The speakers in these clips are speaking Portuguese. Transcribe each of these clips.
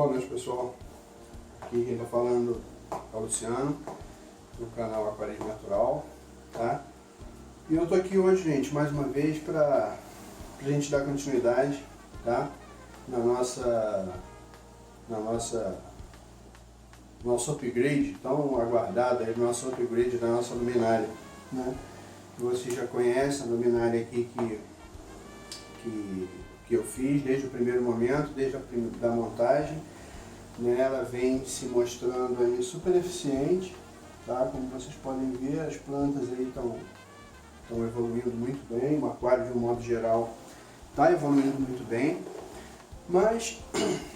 Boa noite, pessoal. Aqui quem está falando é o Luciano, do canal Aquarismo Natural, tá? E eu tô aqui hoje, gente, mais uma vez para a gente dar continuidade, tá? Nosso upgrade, tão aguardado aí, nosso upgrade da nossa luminária, né? Que vocês já conhecem, a luminária aqui que eu fiz desde o primeiro momento, desde a montagem, né? Ela vem se mostrando aí super eficiente, tá? Como vocês podem ver, as plantas aí estão evoluindo muito bem, o aquário de um modo geral está evoluindo muito bem, mas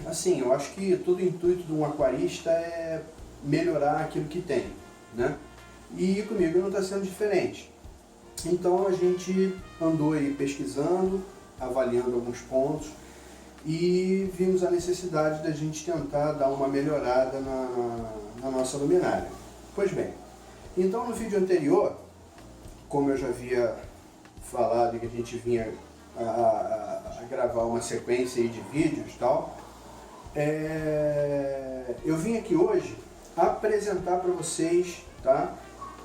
assim, eu acho que todo o intuito de um aquarista é melhorar aquilo que tem, né? E comigo não está sendo diferente. Então a gente andou aí pesquisando, avaliando alguns pontos e vimos a necessidade da gente tentar dar uma melhorada na nossa luminária. Pois bem, então no vídeo anterior, como eu já havia falado que a gente vinha a gravar uma sequência aí de vídeos e tal, eu vim aqui hoje apresentar para vocês, tá?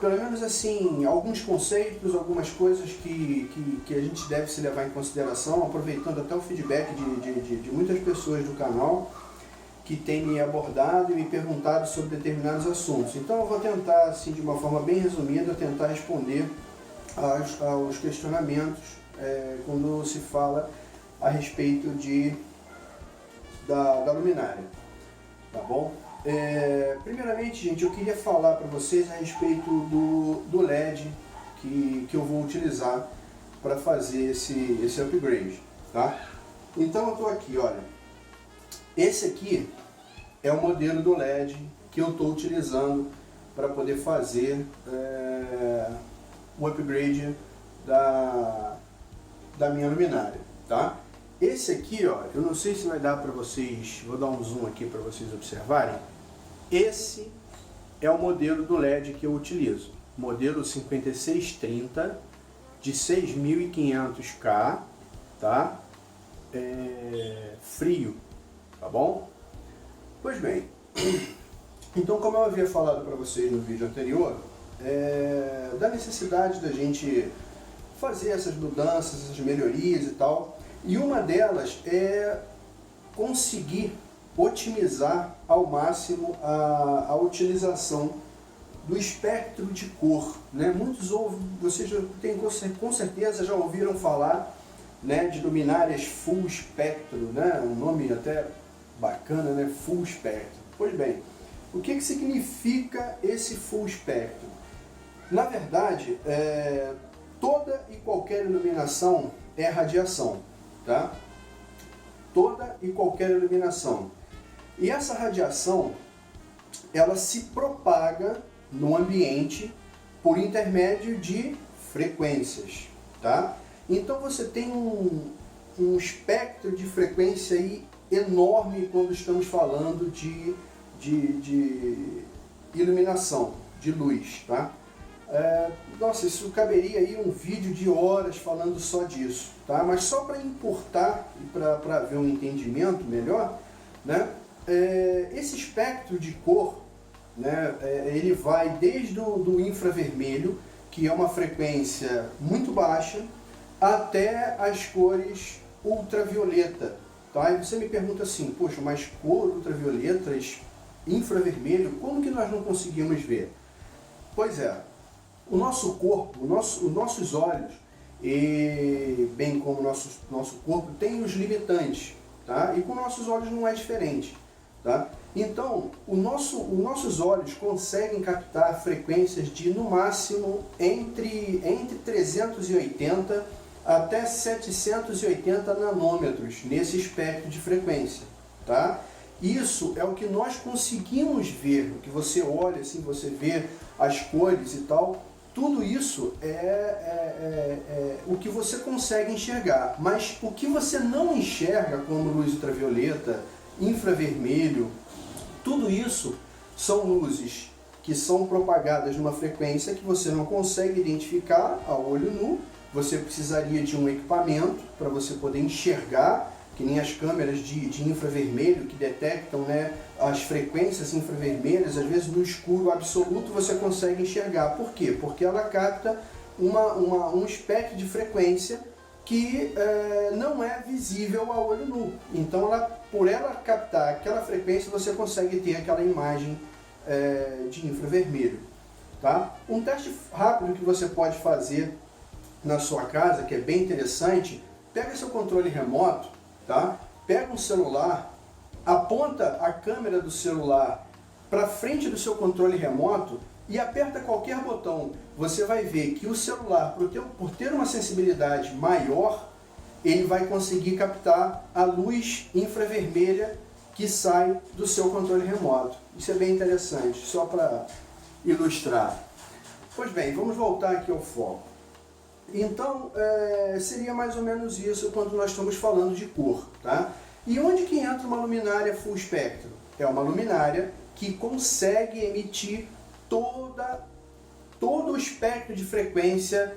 Pelo menos assim, alguns conceitos, algumas coisas que a gente deve se levar em consideração, aproveitando até o feedback de muitas pessoas do canal que têm me abordado e me perguntado sobre determinados assuntos. Então eu vou tentar, assim, de uma forma bem resumida, tentar responder aos questionamentos quando se fala a respeito da luminária, tá bom? Primeiramente, gente, eu queria falar para vocês a respeito do LED que eu vou utilizar para fazer esse upgrade, tá? Então eu estou aqui, olha, esse aqui é o modelo do LED que eu estou utilizando para poder fazer o upgrade da minha luminária, tá? Esse aqui, ó, eu não sei se vai dar para vocês, vou dar um zoom aqui para vocês observarem. Esse é o modelo do LED que eu utilizo, modelo 5630 de 6500K, tá? Frio, tá bom? Pois bem, então como eu havia falado para vocês no vídeo anterior, da necessidade da gente fazer essas mudanças, essas melhorias e tal, e uma delas é conseguir otimizar ao máximo a utilização do espectro de cor, né? Vocês já com certeza já ouviram falar, né, de luminárias full espectro, né? Um nome até bacana, né? Full espectro. Pois bem, o que significa esse full espectro? Na verdade, toda e qualquer iluminação é radiação, tá? Toda e qualquer iluminação. E essa radiação, ela se propaga no ambiente por intermédio de frequências, tá? Então você tem um espectro de frequência aí enorme quando estamos falando de iluminação, de luz, tá? Nossa, isso caberia aí um vídeo de horas falando só disso, tá? Mas só para importar e para ver um entendimento melhor, né? Esse espectro de cor, né? Ele vai desde do infravermelho, que é uma frequência muito baixa, até as cores ultravioleta, tá? E você me pergunta assim, poxa, mas cor ultravioleta, infravermelho, como que nós não conseguimos ver? Pois é, o nosso corpo, os nossos olhos, bem como o nosso corpo, tem os limitantes, tá? E com nossos olhos não é diferente, tá? Então, os nossos olhos conseguem captar frequências de, no máximo, entre 380 até 780 nanômetros nesse espectro de frequência, tá? Isso é o que nós conseguimos ver, o que você olha, assim, você vê as cores e tal. Tudo isso é o que você consegue enxergar, mas o que você não enxerga, como luz ultravioleta, infravermelho, tudo isso são luzes que são propagadas numa frequência que você não consegue identificar a olho nu. Você precisaria de um equipamento para você poder enxergar que nem as câmeras de infravermelho que detectam, né, as frequências infravermelhas, às vezes no escuro absoluto você consegue enxergar. Por quê? Porque ela capta um espectro de frequência que não é visível a olho nu. Então, por ela captar aquela frequência, você consegue ter aquela imagem de infravermelho. Tá? Um teste rápido que você pode fazer na sua casa, que é bem interessante, pega seu controle remoto, tá? Pega um celular, aponta a câmera do celular para frente do seu controle remoto e aperta qualquer botão. Você vai ver que o celular, por ter uma sensibilidade maior, ele vai conseguir captar a luz infravermelha que sai do seu controle remoto. Isso é bem interessante, só para ilustrar. Pois bem, vamos voltar aqui ao foco. Então, seria mais ou menos isso quando nós estamos falando de cor. Tá? E onde que entra uma luminária full espectro? É uma luminária que consegue emitir todo o espectro de frequência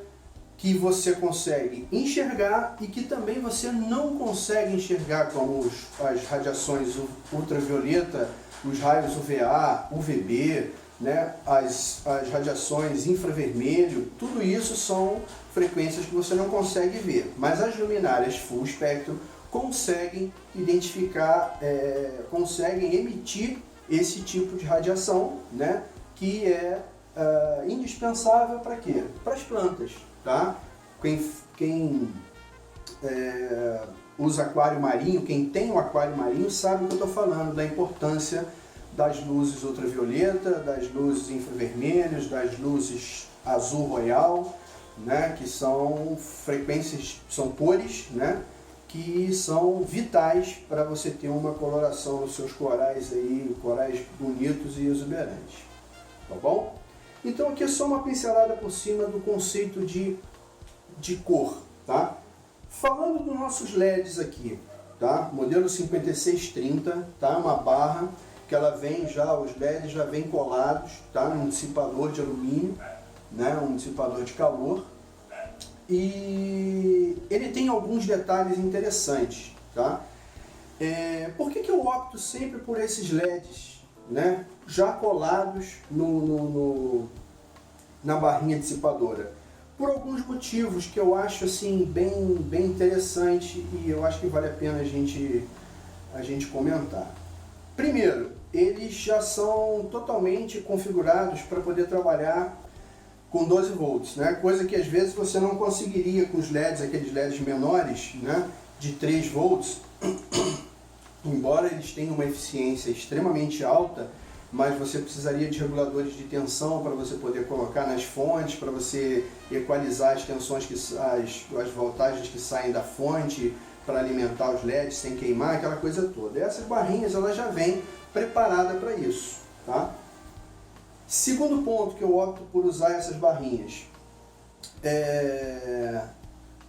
que você consegue enxergar e que também você não consegue enxergar, como as radiações ultravioleta, os raios UVA, UVB, né, as radiações infravermelho, tudo isso são frequências que você não consegue ver. Mas as luminárias full espectro conseguem identificar, conseguem emitir esse tipo de radiação, né, que é indispensável para quê? Para as plantas. Tá? Quem usa aquário marinho, quem tem um aquário marinho, sabe o que eu estou falando, da importância das luzes ultravioleta, das luzes infravermelhas, das luzes azul royal, né, que são frequências, são cores, né, que são vitais para você ter uma coloração nos seus corais aí, corais bonitos e exuberantes. Tá bom? Então aqui é só uma pincelada por cima do conceito de cor, tá? Falando dos nossos LEDs aqui, tá? Modelo 5630, tá? Uma barra que ela vem já, os LEDs já vêm colados, tá? Um dissipador de alumínio, né? Um dissipador de calor. E ele tem alguns detalhes interessantes, tá? Por que eu opto sempre por esses LEDs, né, já colados na barrinha dissipadora? Por alguns motivos que eu acho assim bem interessante e eu acho que vale a pena a gente comentar. Primeiro, eles já são totalmente configurados para poder trabalhar com 12 volts, né? Coisa que às vezes você não conseguiria com os LEDs, aqueles LEDs menores, né, de 3 volts, embora eles tenham uma eficiência extremamente alta, mas você precisaria de reguladores de tensão para você poder colocar nas fontes, para você equalizar as tensões, as voltagens que saem da fonte, para alimentar os LEDs sem queimar, aquela coisa toda. Essas barrinhas elas já vêm preparadas para isso. Tá? Segundo ponto que eu opto por usar essas barrinhas,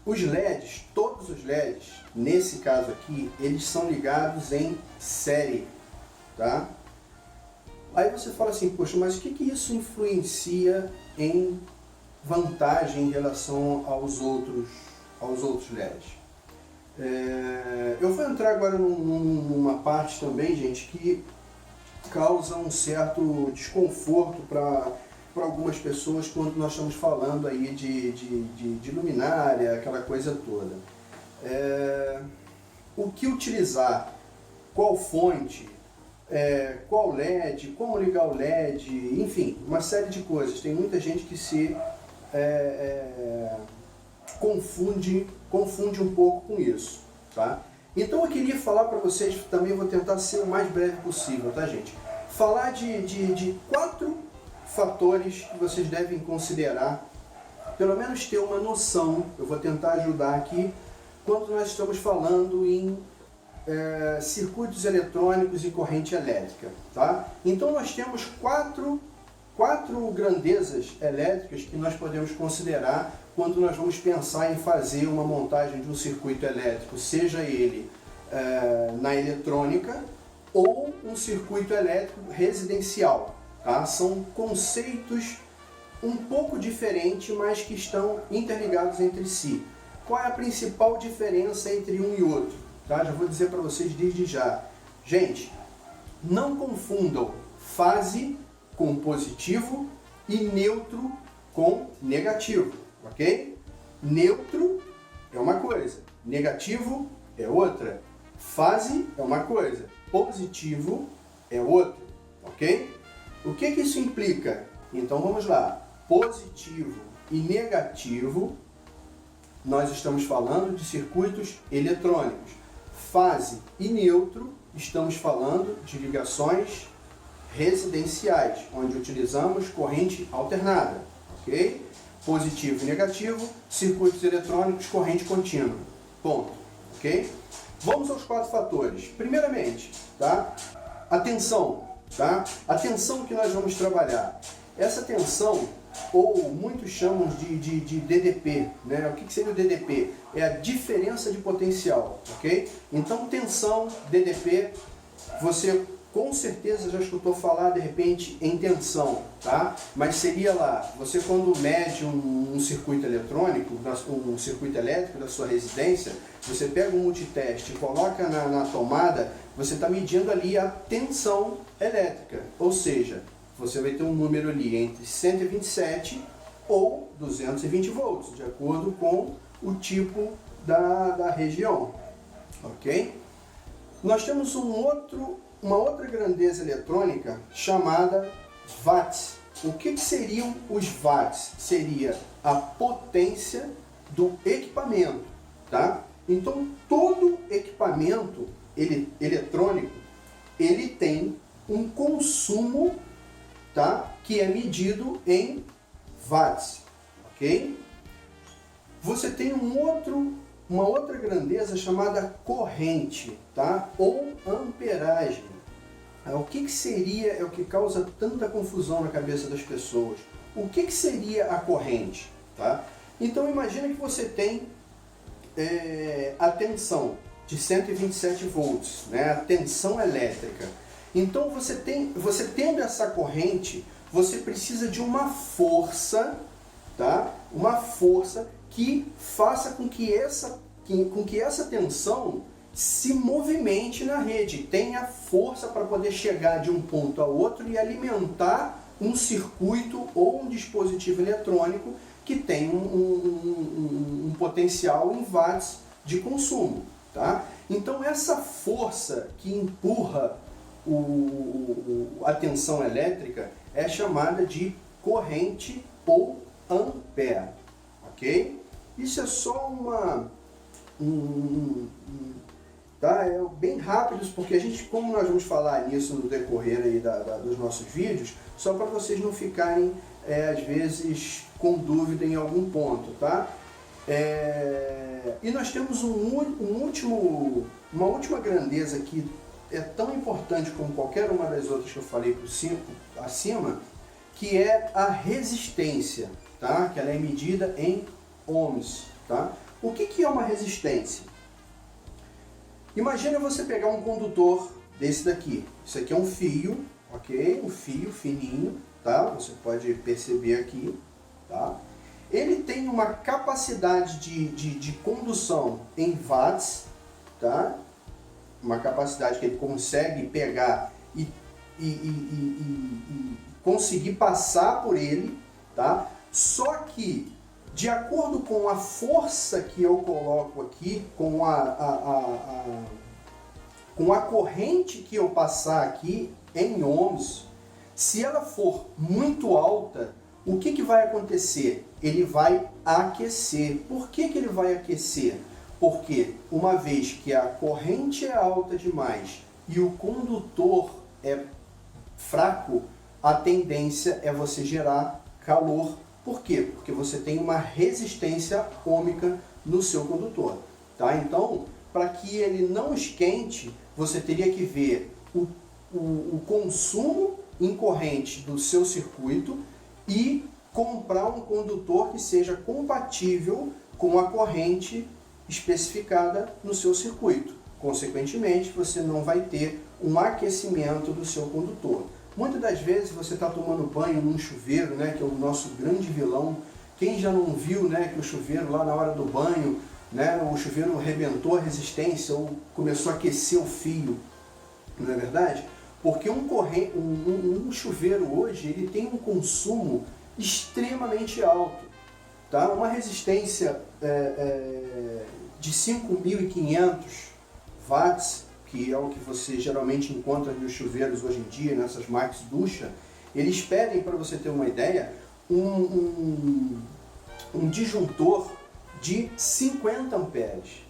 os LEDs, todos os LEDs, nesse caso aqui, eles são ligados em série. Tá? Aí você fala assim, poxa, mas o que isso influencia em vantagem em relação aos outros LEDs? Eu vou entrar agora numa parte também, gente, que causa um certo desconforto para algumas pessoas quando nós estamos falando aí de luminária, aquela coisa toda. O que utilizar? Qual fonte? Qual LED, como ligar o LED, enfim, uma série de coisas. Tem muita gente que se confunde um pouco com isso, tá? Então eu queria falar para vocês, também vou tentar ser o mais breve possível, tá, gente? Falar de 4 fatores que vocês devem considerar, pelo menos ter uma noção, eu vou tentar ajudar aqui, quando nós estamos falando em circuitos eletrônicos e corrente elétrica, tá? Então nós temos quatro grandezas elétricas que nós podemos considerar quando nós vamos pensar em fazer uma montagem de um circuito elétrico, seja ele na eletrônica ou um circuito elétrico residencial, tá? São conceitos um pouco diferentes, mas que estão interligados entre si. Qual é a principal diferença entre um e outro? tá? Já vou dizer para vocês desde já. Gente, não confundam fase com positivo e neutro com negativo, ok? Neutro é uma coisa, negativo é outra, fase é uma coisa, positivo é outra, ok? O que isso implica? Então vamos lá, positivo e negativo, nós estamos falando de circuitos eletrônicos. Fase e neutro, estamos falando de ligações residenciais, onde utilizamos corrente alternada, ok? Positivo e negativo, circuitos eletrônicos, corrente contínua, ponto, ok? Vamos aos 4 fatores. Primeiramente, tá? A tensão, tá? A tensão que nós vamos trabalhar. Essa tensão, ou muitos chamam de DDP, né? O que seria o DDP? É a diferença de potencial, ok? Então, tensão, DDP, você com certeza já escutou falar de repente em tensão, tá? Mas seria lá, você quando mede um circuito eletrônico, um circuito elétrico da sua residência, você pega um multiteste e coloca na tomada, você está medindo ali a tensão elétrica, ou seja, você vai ter um número ali entre 127 ou 220 volts, de acordo com o tipo da região, ok? Nós temos uma outra grandeza eletrônica chamada watts. O que seriam os watts? Seria a potência do equipamento, tá? Então, todo equipamento eletrônico, ele tem um consumo, tá? Que é medido em watts, ok? Você tem uma outra grandeza chamada corrente, tá? Ou amperagem. O que seria, é o que causa tanta confusão na cabeça das pessoas. O que seria a corrente, tá? Então imagina que você tem a tensão de 127 volts, né? A tensão elétrica. Então você tendo essa corrente, você precisa de uma força, tá? Uma força que faça com que essa tensão se movimente na rede, tenha força para poder chegar de um ponto a outro e alimentar um circuito ou um dispositivo eletrônico que tem um potencial em watts de consumo, tá? Então essa força que empurra a tensão elétrica é chamada de corrente ou ampere, ok? Isso é só tá? É bem rápido, porque como nós vamos falar nisso no decorrer aí dos nossos vídeos, só para vocês não ficarem, às vezes, com dúvida em algum ponto, tá? E nós temos uma última grandeza que é tão importante como qualquer uma das outras que eu falei acima, que é a resistência, tá? Que ela é medida em ohms, tá? O que é uma resistência? Imagina você pegar um condutor desse daqui. Isso aqui é um fio, ok? Um fio fininho, tá? Você pode perceber aqui, tá? Ele tem uma capacidade de condução em watts, tá? Uma capacidade que ele consegue pegar e conseguir passar por ele, tá? Só que, de acordo com a força que eu coloco aqui, com a corrente que eu passar aqui em ohms, se ela for muito alta, o que vai acontecer? Ele vai aquecer. Por que ele vai aquecer? Porque uma vez que a corrente é alta demais e o condutor é fraco, a tendência é você gerar calor. Por quê? Porque você tem uma resistência ôhmica no seu condutor, tá? Então, para que ele não esquente, você teria que ver o consumo em corrente do seu circuito e comprar um condutor que seja compatível com a corrente especificada no seu circuito. Consequentemente, você não vai ter um aquecimento do seu condutor. Muitas das vezes você está tomando banho num chuveiro, né, que é o nosso grande vilão. Quem já não viu, né, que o chuveiro lá na hora do banho, né? O chuveiro arrebentou a resistência ou começou a aquecer o fio, não é verdade? Porque um chuveiro hoje ele tem um consumo extremamente alto, tá? Uma resistência de 5.500 watts, que é o que você geralmente encontra nos chuveiros hoje em dia, nessas Max Ducha, eles pedem, para você ter uma ideia, um disjuntor de 50 amperes.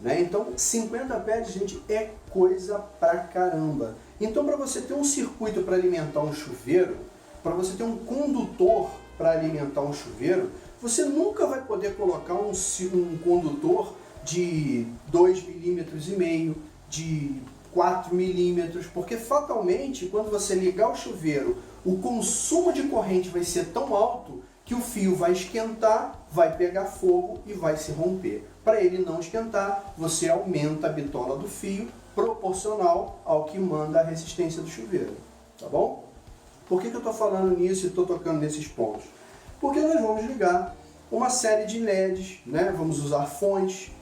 Né? Então, 50 amperes, gente, é coisa pra caramba. Então, para você ter um circuito para alimentar um chuveiro, para você ter um condutor para alimentar um chuveiro, você nunca vai poder colocar um condutor de 2,5 mm, de 4 mm, porque fatalmente, quando você ligar o chuveiro, o consumo de corrente vai ser tão alto que o fio vai esquentar, vai pegar fogo e vai se romper. Para ele não esquentar, você aumenta a bitola do fio proporcional ao que manda a resistência do chuveiro, tá bom? Por que eu estou falando nisso e estou tocando nesses pontos? Porque nós vamos ligar uma série de LEDs, né? Vamos usar fonte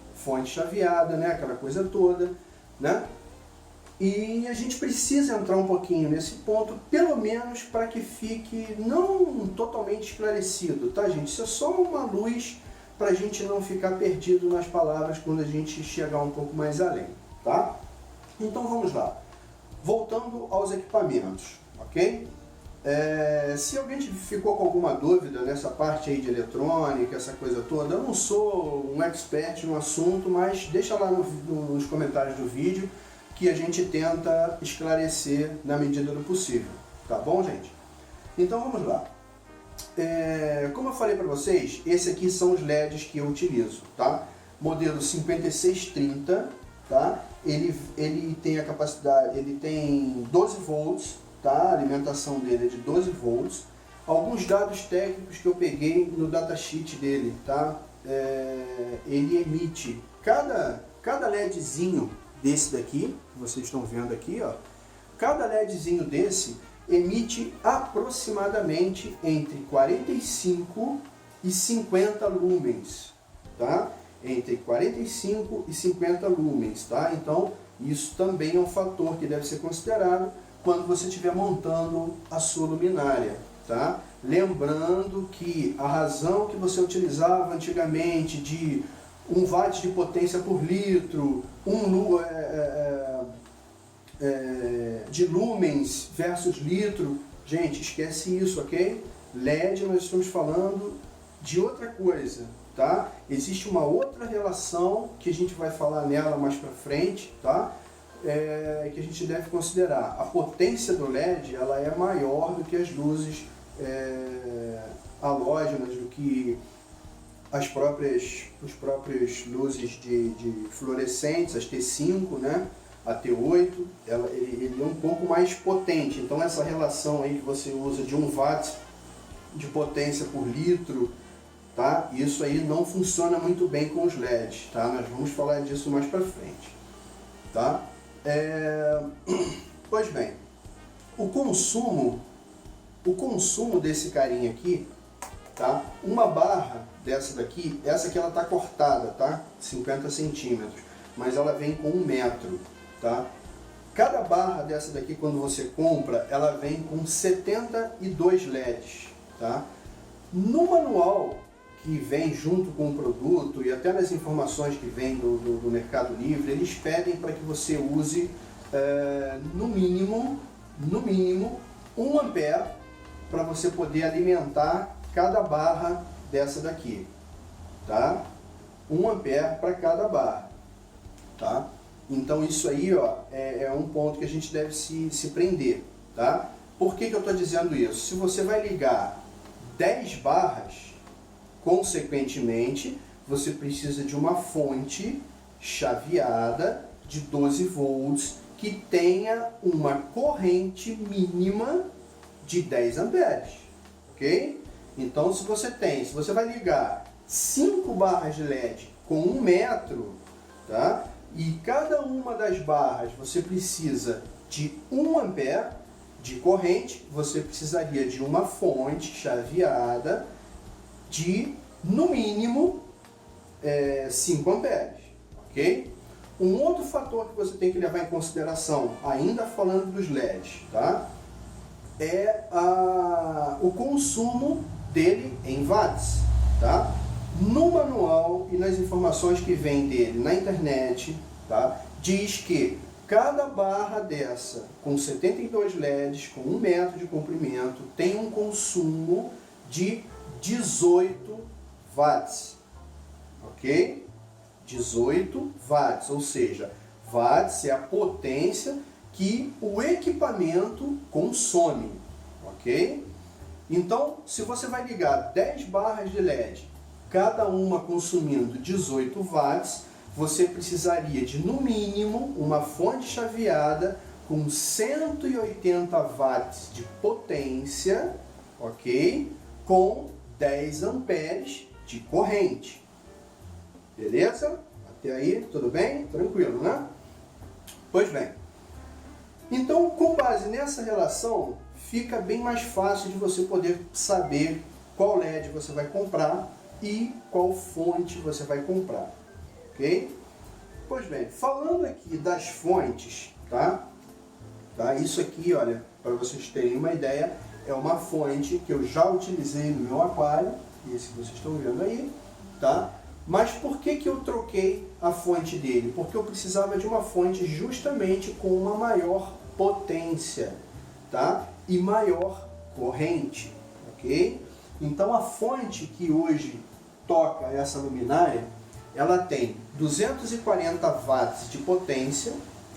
chaveada, né? Aquela coisa toda, né? E a gente precisa entrar um pouquinho nesse ponto, pelo menos para que fique não totalmente esclarecido, tá, gente? Isso é só uma luz para a gente não ficar perdido nas palavras quando a gente chegar um pouco mais além, tá? Então vamos lá. Voltando aos equipamentos, ok? Se alguém ficou com alguma dúvida nessa parte aí de eletrônica, essa coisa toda, eu não sou um expert no assunto, mas deixa lá nos comentários do vídeo que a gente tenta esclarecer na medida do possível, tá bom, gente? Então vamos lá. Como eu falei para vocês, esses aqui são os LEDs que eu utilizo, tá? Modelo 5630, tá? Ele tem a capacidade, ele tem 12 volts, tá? A alimentação dele é de 12 volts. Alguns dados técnicos que eu peguei no datasheet dele, tá? Ele emite, cada LEDzinho desse daqui, que vocês estão vendo aqui, ó, cada LEDzinho desse emite aproximadamente entre 45 e 50 lumens, tá? Entre 45 e 50 lumens, tá? Então, isso também é um fator que deve ser considerado quando você estiver montando a sua luminária, tá? Lembrando que a razão que você utilizava antigamente de 1 watt de potência por litro, de lumens versus litro, gente, esquece isso, ok? LED, nós estamos falando de outra coisa, tá? Existe uma outra relação que a gente vai falar nela mais pra frente, tá? Que a gente deve considerar. A potência do LED, ela é maior do que as luzes halógenas, do que as próprias luzes de fluorescentes, as T5, né? A T8, ele é um pouco mais potente. Então essa relação aí que você usa de 1 watt de potência por litro, tá? Isso aí não funciona muito bem com os LEDs, tá? Nós vamos falar disso mais pra frente, tá? Pois bem, o consumo desse carinha aqui, tá? Uma barra dessa daqui, essa aqui ela tá cortada, tá? 50 centímetros, mas ela vem com 1 metro, tá? Cada barra dessa daqui, quando você compra, ela vem com 72 LEDs, tá? No manual que vem junto com o produto e até nas informações que vem do Mercado Livre, eles pedem para que você use no mínimo 1 ampere para você poder alimentar cada barra dessa daqui, tá? 1 ampere para cada barra, tá? Então isso aí, ó, é um ponto que a gente deve se prender, tá? Por que eu estou dizendo isso? Se você vai ligar 10 barras, consequentemente, você precisa de uma fonte chaveada de 12 volts que tenha uma corrente mínima de 10 amperes, ok? Então, se você vai ligar 5 barras de LED com 1 metro, tá? E cada uma das barras você precisa de 1 ampere de corrente, você precisaria de uma fonte chaveada de, no mínimo, 5 amperes, ok? Um outro fator que você tem que levar em consideração, ainda falando dos LEDs, tá? É o consumo dele em watts, tá? No manual e nas informações que vem dele na internet, tá? Diz que cada barra dessa, com 72 LEDs, com 1 metro de comprimento, tem um consumo de 18 watts, ok? 18 watts, ou seja, watts é a potência que o equipamento consome, ok? Então, se você vai ligar 10 barras de LED, cada uma consumindo 18 watts, você precisaria de, no mínimo, uma fonte chaveada com 180 watts de potência, ok? Com 10 amperes de corrente. Beleza? Até aí, tudo bem? Tranquilo, né? Pois bem. Então, com base nessa relação, fica bem mais fácil de você poder saber qual LED você vai comprar e qual fonte você vai comprar. Ok? Pois bem, falando aqui das fontes, tá? Isso aqui, olha, para vocês terem uma ideia, é uma fonte que eu já utilizei no meu aquário, esse que vocês estão vendo aí, tá? Mas por que eu troquei a fonte dele? Porque eu precisava de uma fonte justamente com uma maior potência, tá? E maior corrente, ok? Então a fonte que hoje toca essa luminária, ela tem 240 watts de potência,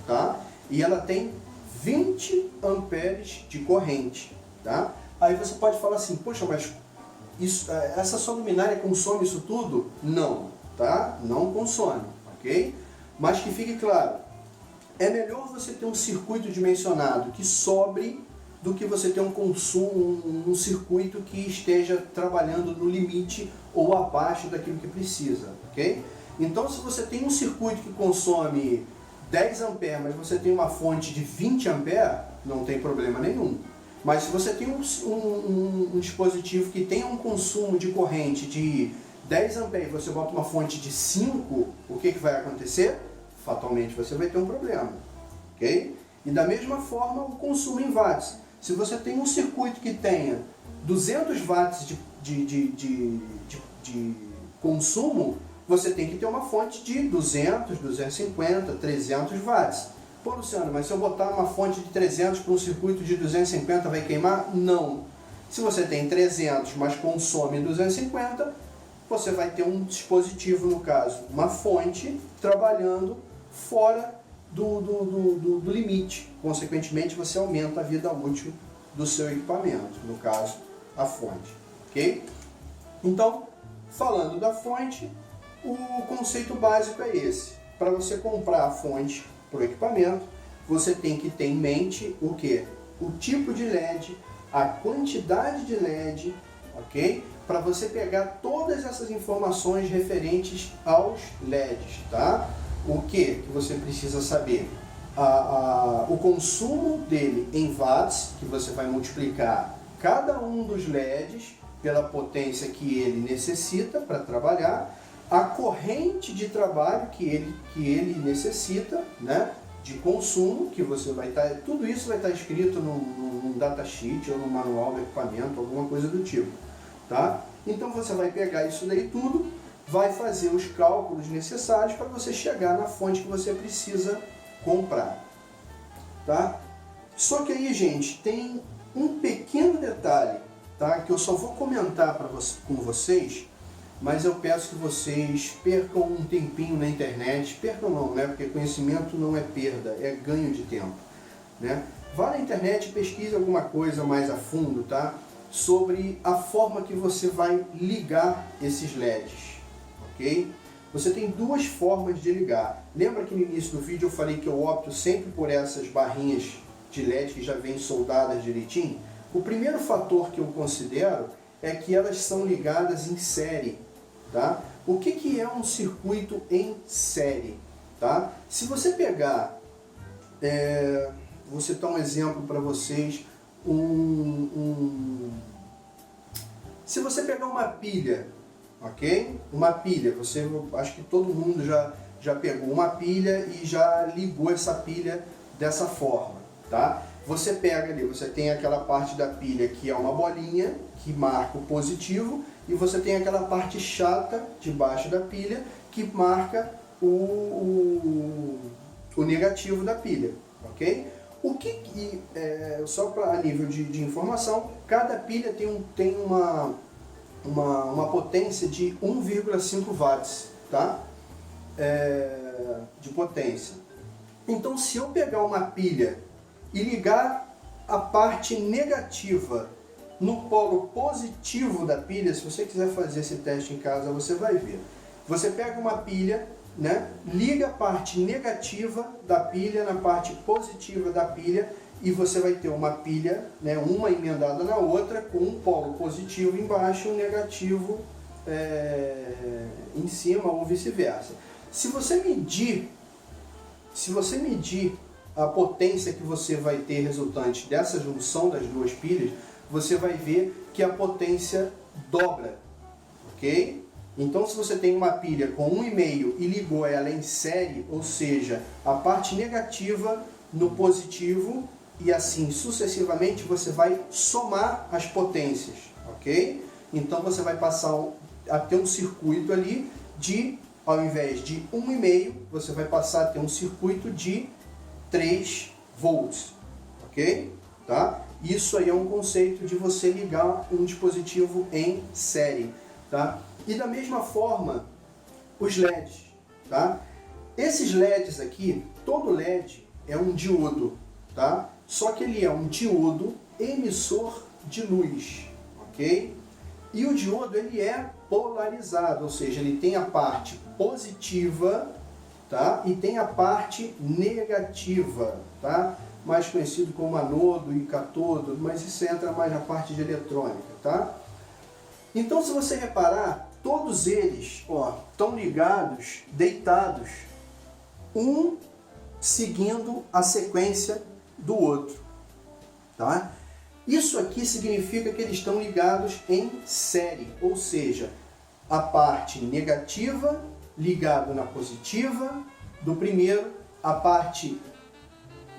tá? E ela tem 20 amperes de corrente, tá? Aí você pode falar assim, poxa, mas essa sua luminária consome isso tudo? Não, tá? Não consome, ok? Mas que fique claro, é melhor você ter um circuito dimensionado que sobre do que você ter um consumo, um circuito que esteja trabalhando no limite ou abaixo daquilo que precisa, ok? Então, se você tem um circuito que consome 10 amperes, mas você tem uma fonte de 20 amperes, não tem problema nenhum. Mas se você tem um dispositivo que tem um consumo de corrente de 10 amperes e você bota uma fonte de 5, o que vai acontecer? Fatalmente você vai ter um problema, ok? E da mesma forma o consumo em watts. Se você tem um circuito que tenha 200 watts de consumo, você tem que ter uma fonte de 200, 250, 300 watts. Pô, Luciano, mas se eu botar uma fonte de 300 para um circuito de 250 vai queimar? Não. Se você tem 300, mas consome 250, você vai ter um dispositivo, no caso, uma fonte, trabalhando fora do limite. Consequentemente, você aumenta a vida útil do seu equipamento, no caso, a fonte. Ok? Então, falando da fonte, o conceito básico é esse. Para você comprar a fonte para o equipamento, você tem que ter em mente o que? O tipo de LED, a quantidade de LED, ok? Para você pegar todas essas informações referentes aos LEDs, tá? O que você precisa saber? O consumo dele em watts, que você vai multiplicar cada um dos LEDs pela potência que ele necessita para trabalhar, a corrente de trabalho que ele necessita, né, de consumo, que você vai estar, tudo isso vai estar escrito num datasheet ou no manual do equipamento, alguma coisa do tipo, tá? Então você vai pegar isso daí tudo, vai fazer os cálculos necessários para você chegar na fonte que você precisa comprar, tá? Só que aí, gente, tem um pequeno detalhe, tá, que eu só vou comentar com vocês, mas eu peço que vocês percam um tempinho na internet, percam não, né? Porque conhecimento não é perda, é ganho de tempo, né? Vá na internet e pesquise alguma coisa mais a fundo, tá? Sobre a forma que você vai ligar esses LEDs, ok? Você tem duas formas de ligar. Lembra que no início do vídeo eu falei que eu opto sempre por essas barrinhas de LED que já vêm soldadas direitinho? O primeiro fator que eu considero é que elas são ligadas em série, tá? O que é um circuito em série, tá? Se você pegar, vou citar um exemplo para vocês, se você pegar uma pilha, ok? Uma pilha, acho que todo mundo já pegou uma pilha e já ligou essa pilha dessa forma, tá? Você pega ali, você tem aquela parte da pilha que é uma bolinha, que marca o positivo, e você tem aquela parte chata debaixo da pilha, que marca o negativo da pilha, ok? Só a nível de informação, cada pilha tem uma potência de 1,5 watts, tá? De potência. Então, se eu pegar uma pilha e ligar a parte negativa no polo positivo da pilha, se você quiser fazer esse teste em casa, você vai ver. Você pega uma pilha, né, liga a parte negativa da pilha na parte positiva da pilha e você vai ter uma pilha, né, uma emendada na outra, com um polo positivo embaixo e um negativo em cima ou vice-versa. Se você medir a potência que você vai ter resultante dessa junção das duas pilhas, você vai ver que a potência dobra, ok? Então, se você tem uma pilha com 1,5 e ligou ela em série, ou seja, a parte negativa no positivo e assim sucessivamente, você vai somar as potências, ok? Então, você vai passar a ter um circuito ali ao invés de 1,5, você vai passar a ter um circuito de 3 volts, ok? Tá? Isso aí é um conceito de você ligar um dispositivo em série, tá? E da mesma forma, os LEDs, tá? Esses LEDs aqui, todo LED é um diodo, tá? Só que ele é um diodo emissor de luz, ok? E o diodo, ele é polarizado, ou seja, ele tem a parte positiva, tá? E tem a parte negativa, tá? Mais conhecido como anodo e catodo, mas isso entra mais na parte de eletrônica, tá? Então, se você reparar, todos eles estão ligados, deitados, um seguindo a sequência do outro, tá? Isso aqui significa que eles estão ligados em série, ou seja, a parte negativa ligado na positiva do primeiro, a parte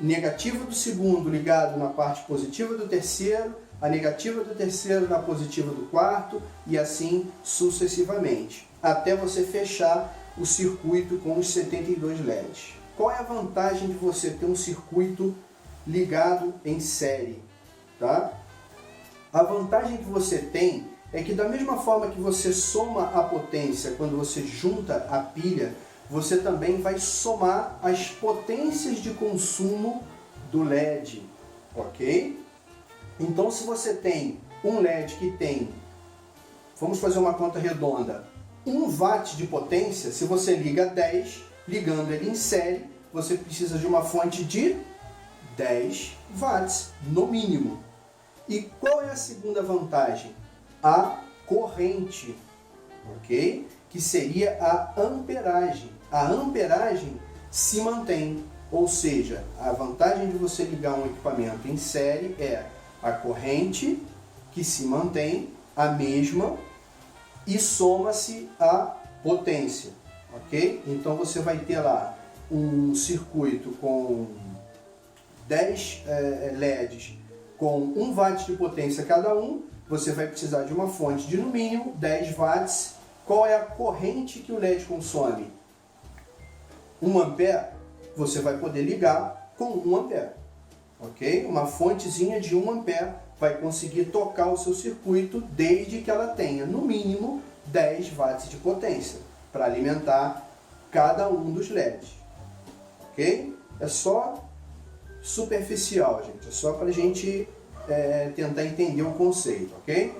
negativa do segundo ligado na parte positiva do terceiro, a negativa do terceiro na positiva do quarto e assim sucessivamente, até você fechar o circuito com os 72 LEDs. Qual é a vantagem de você ter um circuito ligado em série? Tá? A vantagem que você tem é que da mesma forma que você soma a potência quando você junta a pilha, você também vai somar as potências de consumo do LED, ok? Então, se você tem um LED que tem, vamos fazer uma conta redonda, 1 watt de potência, se você liga 10, ligando ele em série, você precisa de uma fonte de 10 watts, no mínimo. E qual é a segunda vantagem? A corrente, ok? Que seria a amperagem. A amperagem se mantém, ou seja, a vantagem de você ligar um equipamento em série é a corrente que se mantém a mesma e soma-se a potência, ok? Então você vai ter lá um circuito com 10 LEDs com 1 watt de potência cada um, você vai precisar de uma fonte de no mínimo 10 watts. Qual é a corrente que o LED consome? 1 ampere, você vai poder ligar com 1 ampere, ok? Uma fontezinha de 1 ampere vai conseguir tocar o seu circuito desde que ela tenha no mínimo 10 watts de potência para alimentar cada um dos LEDs, ok? É só superficial, gente, é só para a gente tentar entender o conceito, ok?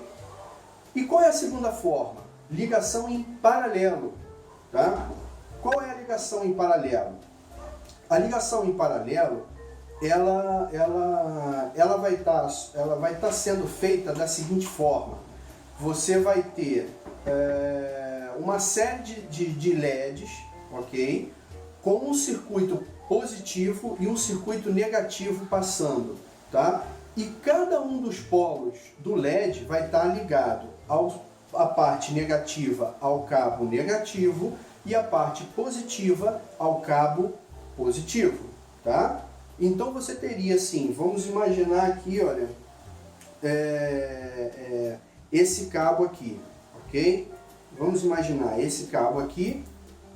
E qual é a segunda forma? Ligação em paralelo, tá? Qual é a ligação em paralelo? A ligação em paralelo, ela vai estar sendo feita da seguinte forma: você vai ter uma série de LEDs, ok? Com um circuito positivo e um circuito negativo passando, tá? E cada um dos polos do LED vai estar ligado a parte negativa ao cabo negativo e a parte positiva ao cabo positivo, tá? Então você teria assim, vamos imaginar aqui, olha, esse cabo aqui, ok? Vamos imaginar esse cabo aqui,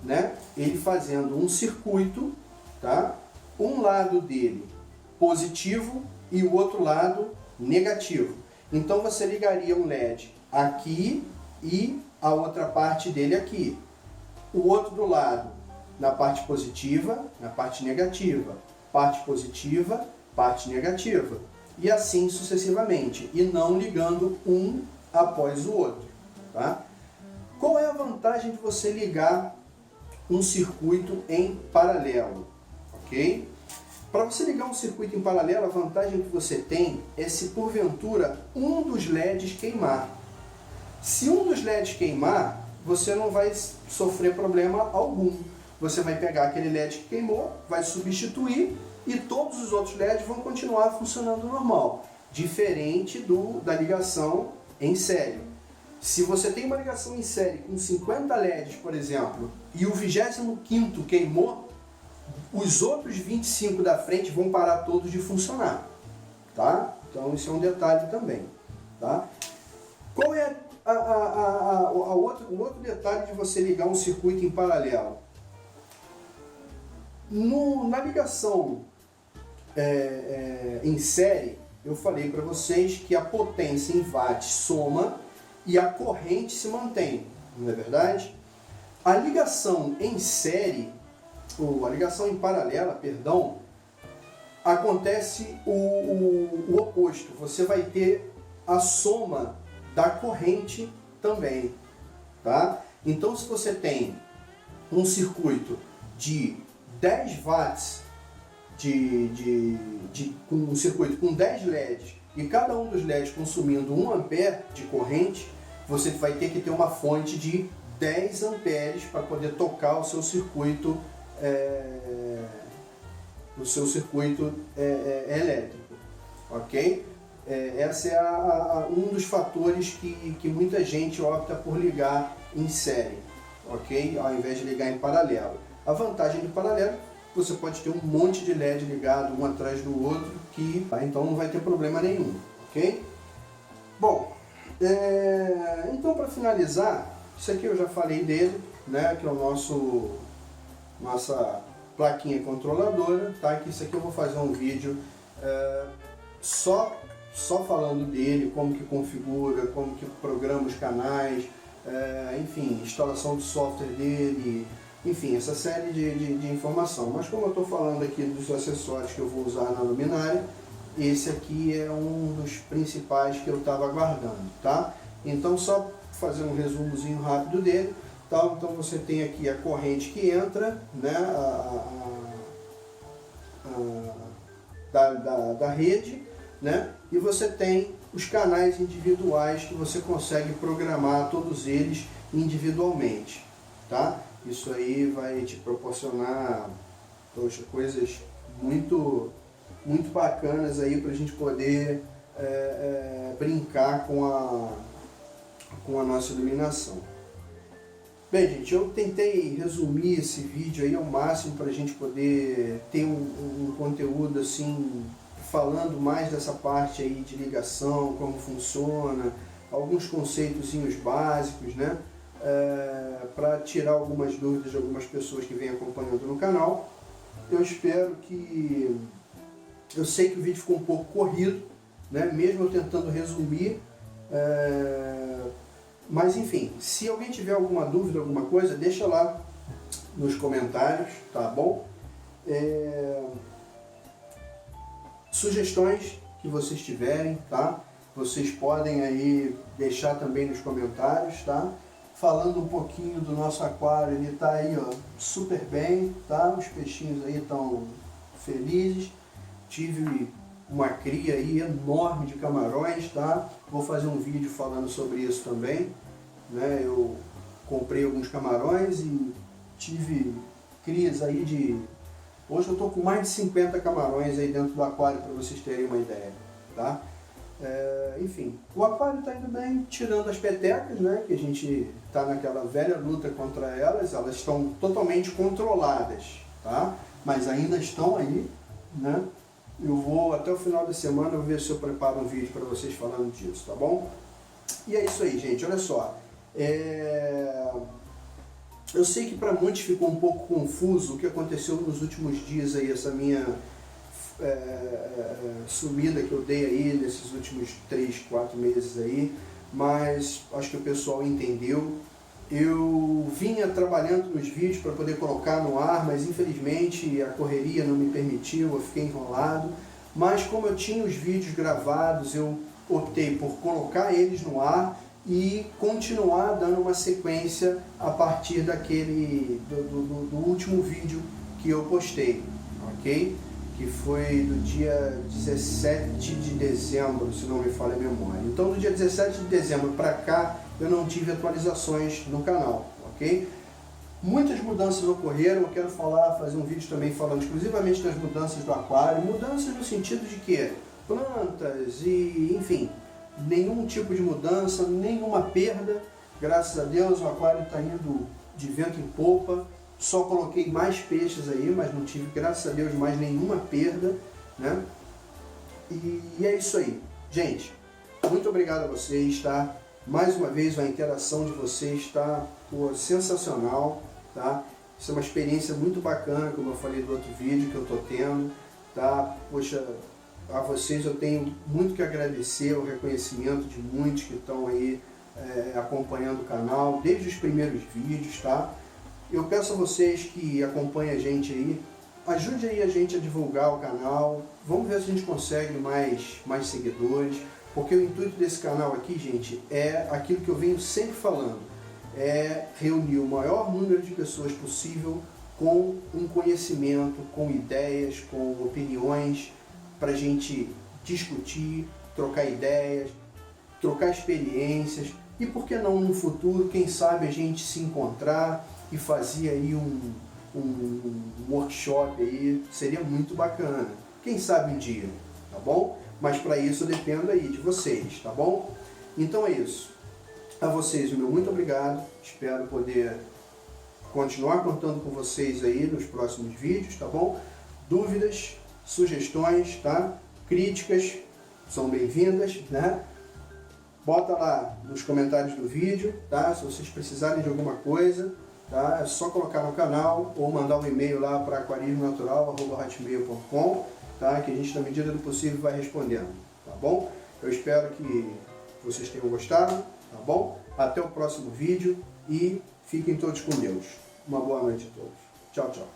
né? Ele fazendo um circuito, tá? Um lado dele positivo e o outro lado negativo. Então você ligaria um LED aqui e a outra parte dele aqui. O outro do lado na parte positiva, na parte negativa. Parte positiva, parte negativa. E assim sucessivamente. E não ligando um após o outro. Tá? Qual é a vantagem de você ligar um circuito em paralelo? Ok? Para você ligar um circuito em paralelo, a vantagem que você tem é se porventura um dos LEDs queimar. Se um dos LEDs queimar, você não vai sofrer problema algum. Você vai pegar aquele LED que queimou, vai substituir e todos os outros LEDs vão continuar funcionando normal. Diferente da ligação em série. Se você tem uma ligação em série com 50 LEDs, por exemplo, e o 25º queimou, os outros 25 da frente vão parar todos de funcionar, tá? Então isso é um detalhe também, tá? Qual é o outro detalhe de você ligar um circuito em paralelo? Na ligação em série, eu falei para vocês que a potência em watts soma e a corrente se mantém, não é verdade? A ligação em série, ou a ligação em paralela, perdão, acontece o oposto. Você vai ter a soma da corrente também, tá? Então, se você tem um circuito de 10 watts, um circuito com 10 LEDs, e cada um dos LEDs consumindo 1 ampere de corrente, você vai ter que ter uma fonte de 10 amperes para poder tocar o seu circuito elétrico, ok? Esse é um dos fatores que muita gente opta por ligar em série, ok? Ao invés de ligar em paralelo. A vantagem do paralelo, você pode ter um monte de LED ligado um atrás do outro, então não vai ter problema nenhum, ok? Bom, então para finalizar, isso aqui eu já falei dele, né? Que é o nossa plaquinha controladora, tá? Que isso aqui eu vou fazer um vídeo só falando dele, como que configura, como que programa os canais, enfim, instalação do software dele, enfim, essa série de informação. Mas como eu estou falando aqui dos acessórios que eu vou usar na luminária, esse aqui é um dos principais que eu estava aguardando, tá? Então só fazer um resumozinho rápido dele. Então você tem aqui a corrente que entra, né, da rede, né, e você tem os canais individuais que você consegue programar todos eles individualmente, tá? Isso aí vai te proporcionar, poxa, coisas muito bacanas aí para a gente poder brincar com a nossa iluminação. Bem, gente, eu tentei resumir esse vídeo aí ao máximo para a gente poder ter um conteúdo assim, falando mais dessa parte aí de ligação, como funciona, alguns conceitozinhos básicos, né? Para tirar algumas dúvidas de algumas pessoas que vêm acompanhando no canal. Eu espero que... Eu sei que o vídeo ficou um pouco corrido, né? Mesmo eu tentando resumir, mas enfim, se alguém tiver alguma dúvida, alguma coisa, deixa lá nos comentários, tá bom? Sugestões que vocês tiverem, tá? Vocês podem aí deixar também nos comentários, tá? Falando um pouquinho do nosso aquário, ele tá aí, ó, super bem, tá? Os peixinhos aí estão felizes. Tive uma cria aí enorme de camarões, tá? Vou fazer um vídeo falando sobre isso também, né? Eu comprei alguns camarões e tive crias aí de... Hoje eu tô com mais de 50 camarões aí dentro do aquário, para vocês terem uma ideia, tá? Enfim, o aquário está indo bem, tirando as petecas, né, que a gente está naquela velha luta contra elas estão totalmente controladas, tá? Mas ainda estão aí, né? Eu vou, até o final da semana, eu vou ver se eu preparo um vídeo para vocês falando disso, tá bom? E é isso aí, gente, olha só. Eu sei que para muitos ficou um pouco confuso o que aconteceu nos últimos dias aí, essa minha sumida que eu dei aí nesses últimos 3, 4 meses aí, mas acho que o pessoal entendeu. Eu vinha trabalhando nos vídeos para poder colocar no ar, mas infelizmente a correria não me permitiu, eu fiquei enrolado. Mas como eu tinha os vídeos gravados, eu optei por colocar eles no ar e continuar dando uma sequência a partir daquele do último vídeo que eu postei, ok? Que foi do dia 17 de dezembro, se não me falha a memória. Então do dia 17 de dezembro para cá eu não tive atualizações no canal, ok? Muitas mudanças ocorreram, eu quero fazer um vídeo também falando exclusivamente das mudanças do aquário, mudanças no sentido de que plantas e, enfim, nenhum tipo de mudança, nenhuma perda, graças a Deus o aquário está indo de vento em popa, só coloquei mais peixes aí, mas não tive, graças a Deus, mais nenhuma perda, né? E é isso aí. Gente, muito obrigado a vocês, tá? Mais uma vez, a interação de vocês está sensacional, tá? Isso é uma experiência muito bacana, como eu falei do outro vídeo que eu estou tendo, tá? Poxa, a vocês eu tenho muito que agradecer, o reconhecimento de muitos que estão aí acompanhando o canal, desde os primeiros vídeos, tá? Eu peço a vocês que acompanhem a gente aí, ajude aí a gente a divulgar o canal, vamos ver se a gente consegue mais seguidores, porque o intuito desse canal aqui, gente, é aquilo que eu venho sempre falando, é reunir o maior número de pessoas possível com um conhecimento, com ideias, com opiniões, para a gente discutir, trocar ideias, trocar experiências e, por que não, no futuro, quem sabe a gente se encontrar e fazer aí um workshop aí, seria muito bacana. Quem sabe um dia, tá bom? Mas para isso eu dependo aí de vocês, tá bom? Então é isso. A vocês o meu muito obrigado. Espero poder continuar contando com vocês aí nos próximos vídeos, tá bom? Dúvidas, sugestões, tá? Críticas são bem-vindas, né? Bota lá nos comentários do vídeo, tá? Se vocês precisarem de alguma coisa, tá? É só colocar no canal ou mandar um e-mail lá para aquarismonatural@hotmail.com, tá? Que a gente, na medida do possível, vai respondendo, tá bom? Eu espero que vocês tenham gostado, tá bom? Até o próximo vídeo e fiquem todos com Deus. Uma boa noite a todos. Tchau, tchau.